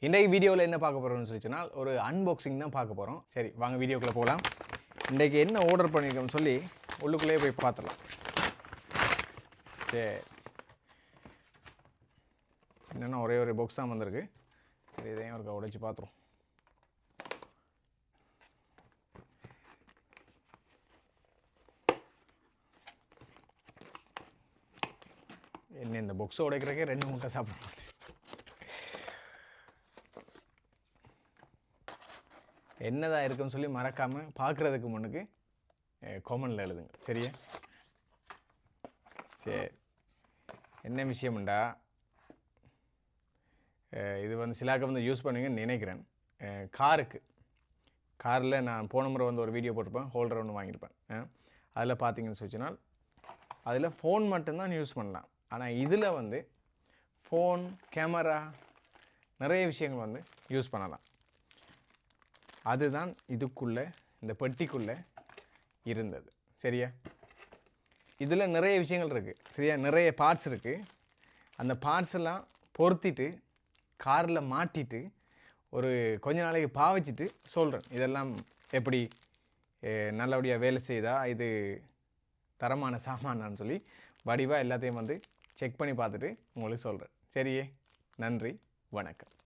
இன்றைக்கு வீடியோவில் என்ன பார்க்க போகிறோம்னு சொல்லிச்சுன்னா ஒரு அன்பாக்சிங் தான் பார்க்க போகிறோம். சரி வாங்க வீடியோக்குள்ளே போகலாம். இன்றைக்கு என்ன ஆர்டர் பண்ணியிருக்கோம்னு சொல்லி உள்ளுக்குள்ளேயே போய் பார்த்துடலாம். சரி என்னென்னா ஒரே ஒரு பாக்ஸ் தான் வந்திருக்கு. சரி இதையும் ஒரு உடைச்சி பார்த்துருவோம். என்ன இந்த பாக்ஸை உடைக்கிறக்கே 2 முட்டை சாப்பிட என்னதான் இருக்குன்னு சொல்லி மறக்காமல் பார்க்குறதுக்கு முன்னுக்கு காமெண்டில் எழுதுங்க. சரியா? சரி என்ன விஷயம்ண்டா, இது வந்து சிலாக்க வந்து யூஸ் பண்ணுவீங்கன்னு நினைக்கிறேன். காரில் நான் போன முறை வந்து ஒரு வீடியோ போட்டிருப்பேன், ஹோல்டர் ஒன்று வாங்கியிருப்பேன். அதில் பார்த்தீங்கன்னு சொல்லிச்சுன்னா அதில் ஃபோன் மட்டும்தான் யூஸ் பண்ணலாம். ஆனால் இதில் வந்து ஃபோன், கேமரா நிறைய விஷயங்கள் வந்து யூஸ் பண்ணலாம். அதுதான் இதுக்குள்ளே இந்த பெட்டிக்குள்ளே இருந்தது. சரியா? இதில் நிறைய விஷயங்கள் இருக்குது. சரியா? நிறைய பார்ட்ஸ் இருக்குது. அந்த பார்ட்ஸ் எல்லாம் பொருத்திட்டு காரில் மாட்டிட்டு ஒரு கொஞ்ச நாளைக்கு பாவிச்சிட்டு சொல்கிறேன் இதெல்லாம் எப்படி நல்லபடியாக வேலை செய்தா, இது தரமான சாமானான்னு சொல்லி வடிவாக எல்லாத்தையும் வந்து செக் பண்ணி பார்த்துட்டு உங்களுக்கு சொல்கிறேன். சரியே? நன்றி, வணக்கம்.